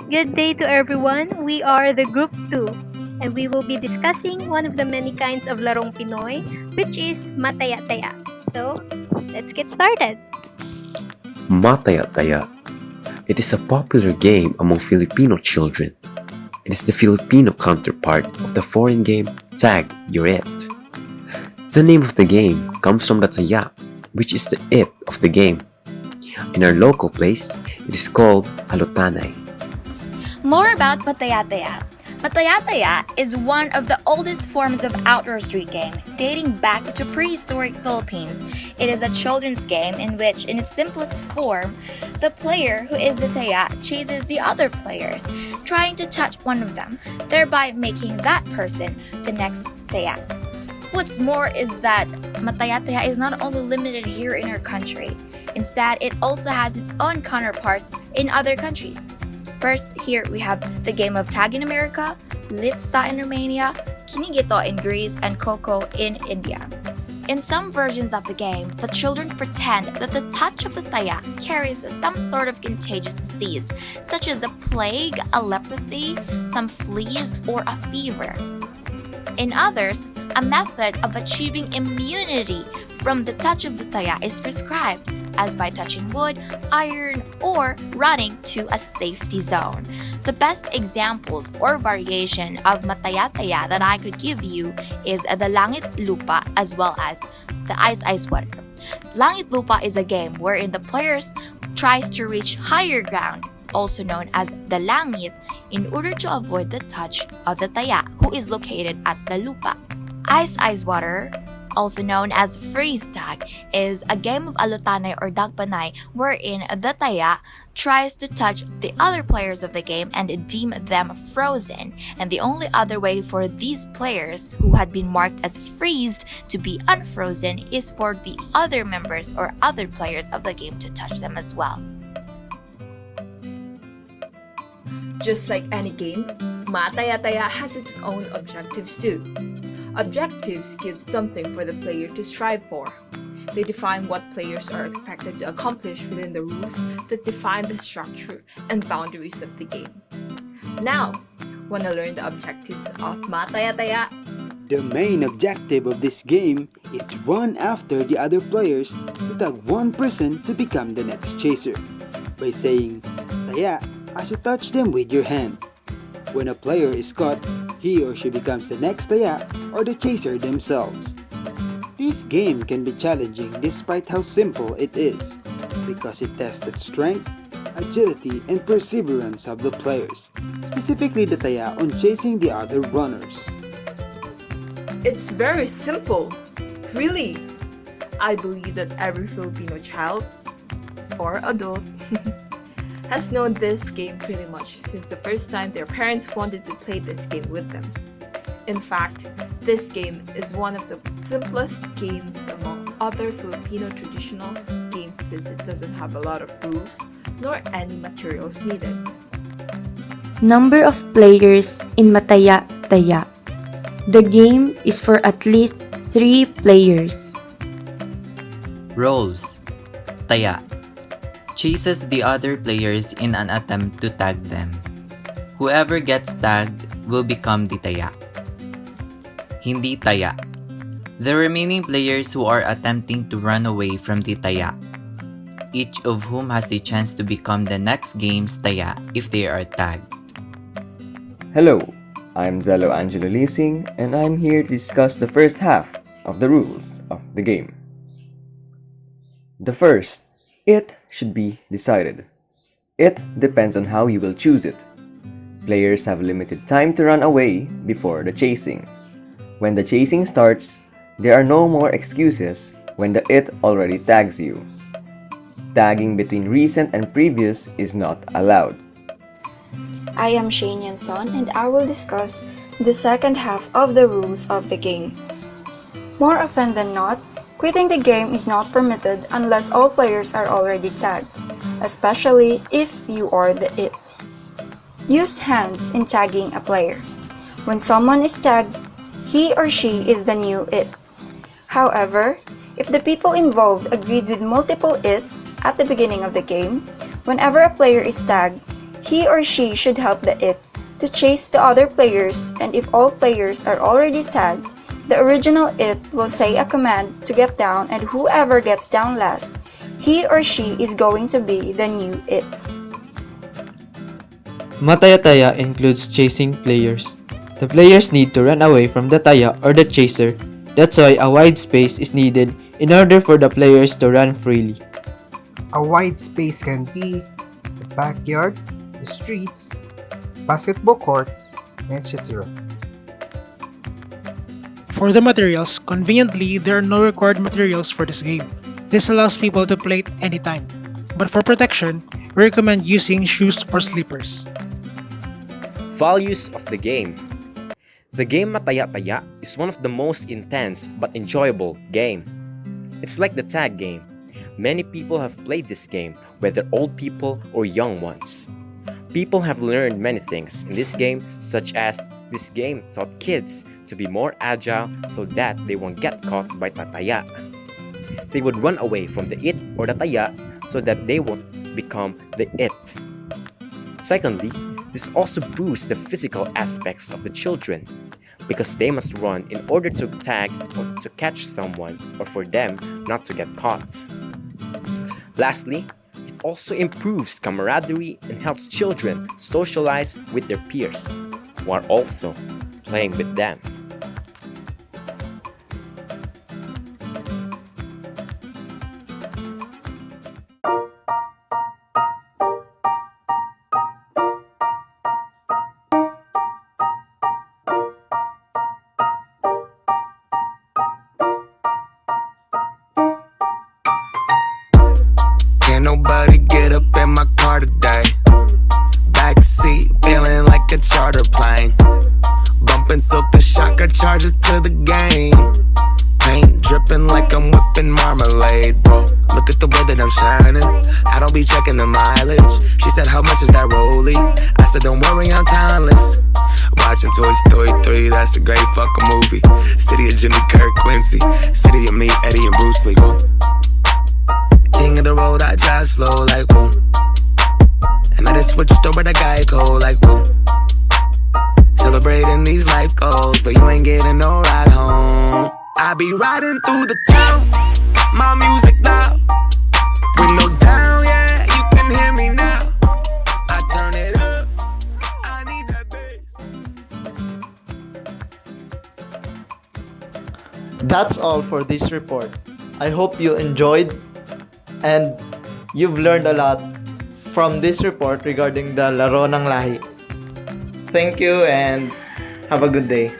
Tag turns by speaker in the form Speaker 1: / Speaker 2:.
Speaker 1: Good day to everyone. We are the Group 2 and we will be discussing one of the many kinds of larong Pinoy, which is Mataya-Taya. So, let's get started.
Speaker 2: Mataya-Taya. It is a popular game among Filipino children. It is the Filipino counterpart of the foreign game Tag You're It. The name of the game comes from the taya, which is the it of the game. In our local place, it is called alotanay.
Speaker 3: More about Mataya-Taya. Mataya-Taya is one of the oldest forms of outdoor street game, dating back to prehistoric Philippines. It is a children's game in which, in its simplest form, the player who is the taya chases the other players, trying to touch one of them, thereby making that person the next taya. What's more is that Mataya-Taya is not only limited here in our country. Instead, it also has its own counterparts in other countries. First, here we have the game of tag in America, Lipsa in Romania, Kinigito in Greece, and Coco in India. In some versions of the game, the children pretend that the touch of the taya carries some sort of contagious disease, such as a plague, a leprosy, some fleas, or a fever. In others, a method of achieving immunity from the touch of the taya is prescribed, as by touching wood, iron, or running to a safety zone. The best examples or variation of Mataya-Taya that I could give you is the Langit Lupa as well as the Ice Water. Langit Lupa is a game wherein the players tries to reach higher ground, also known as the langit, in order to avoid the touch of the taya who is located at the lupa. Ice Water, also known as freeze tag, is a game of alotanay or dagpanay wherein the taya tries to touch the other players of the game and deem them frozen, and the only other way for these players who had been marked as freezed to be unfrozen is for the other members or other players of the game to touch them as well.
Speaker 4: Just like any game, Mataya-Taya has its own objectives too. Objectives give something for the player to strive for. They define what players are expected to accomplish within the rules that define the structure and boundaries of the game. Now, want to learn the objectives of Mataya-Taya?
Speaker 5: The main objective of this game is to run after the other players to tag one person to become the next chaser by saying "Taya" as you touch them with your hand. When a player is caught, he or she becomes the next taya or the chaser themselves. This game can be challenging despite how simple it is, because it tests the strength, agility, and perseverance of the players, specifically the taya on chasing the other runners.
Speaker 4: It's very simple. Really, I believe that every Filipino child or adult has known this game pretty much since the first time their parents wanted to play this game with them. In fact, this game is one of the simplest games among other Filipino traditional games since it doesn't have a lot of rules nor any materials needed.
Speaker 6: Number of players in Mataya-Taya. The game is for at least 3 players.
Speaker 7: Roles. Taya. Chases the other players in an attempt to tag them. Whoever gets tagged will become the taya. Hindi taya. The remaining players who are attempting to run away from the taya, each of whom has the chance to become the next game's taya if they are tagged.
Speaker 8: Hello, I'm Zello Angelo Leasing, and I'm here to discuss the first half of the rules of the game. The first, it should be decided. It depends on how you will choose it. Players have limited time to run away before the chasing. When the chasing starts, there are no more excuses when the it already tags you. Tagging between recent and previous is not allowed.
Speaker 9: I am Shane Yanson and I will discuss the second half of the rules of the game. More often than not, quitting the game is not permitted unless all players are already tagged, especially if you are the it. Use hands in tagging a player. When someone is tagged, he or she is the new it. However, if the people involved agreed with multiple its at the beginning of the game, whenever a player is tagged, He or she should help the it to chase the other players, and if all players are already tagged, the original it will say a command to get down, and whoever gets down last, he or she is going to be the new it.
Speaker 10: Mataya-Taya includes chasing players. The players need to run away from the taya or the chaser. That's why a wide space is needed in order for the players to run freely.
Speaker 11: A wide space can be the backyard, the streets, basketball courts, etc.
Speaker 12: For the materials, conveniently, there are no required materials for this game. This allows people to play it anytime. But for protection, we recommend using shoes or slippers.
Speaker 2: Values of the game. The game Mataya-Taya is one of the most intense but enjoyable game. It's like the tag game. Many people have played this game, whether old people or young ones. People have learned many things in this game, such as this game taught kids to be more agile so that they won't get caught by Tataya. They would run away from the it or the taya so that they won't become the it. Secondly, this also boosts the physical aspects of the children because they must run in order to tag or to catch someone or for them not to get caught. Lastly, it also improves camaraderie and helps children socialize with their peers while also playing with them.
Speaker 13: Can't nobody get up in my car today. Backseat, feeling like a charter plane. Bumping silk the shocker, charge it to the game. Paint dripping like I'm whipping marmalade, bro. Look at the way that I'm shining. I don't be checking the mileage. She said, how much is that rollie? I said, don't worry, I'm timeless. Watching Toy Story 3, that's a great fucking movie. City of Jimmy Kirk, Quincy. City of me, Eddie and Bruce Lee, whoa. King of the road, I drive slow like whoa. And I just switched over to Geico like whoa. Celebrating these life goals, but you ain't getting no ride home. I be riding through the town, my music loud. Windows down, yeah, you can hear me now. I turn it up, I need that bass.
Speaker 14: That's all for this report. I hope you enjoyed and you've learned a lot from this report regarding the Laro ng Lahi. Thank you and have a good day.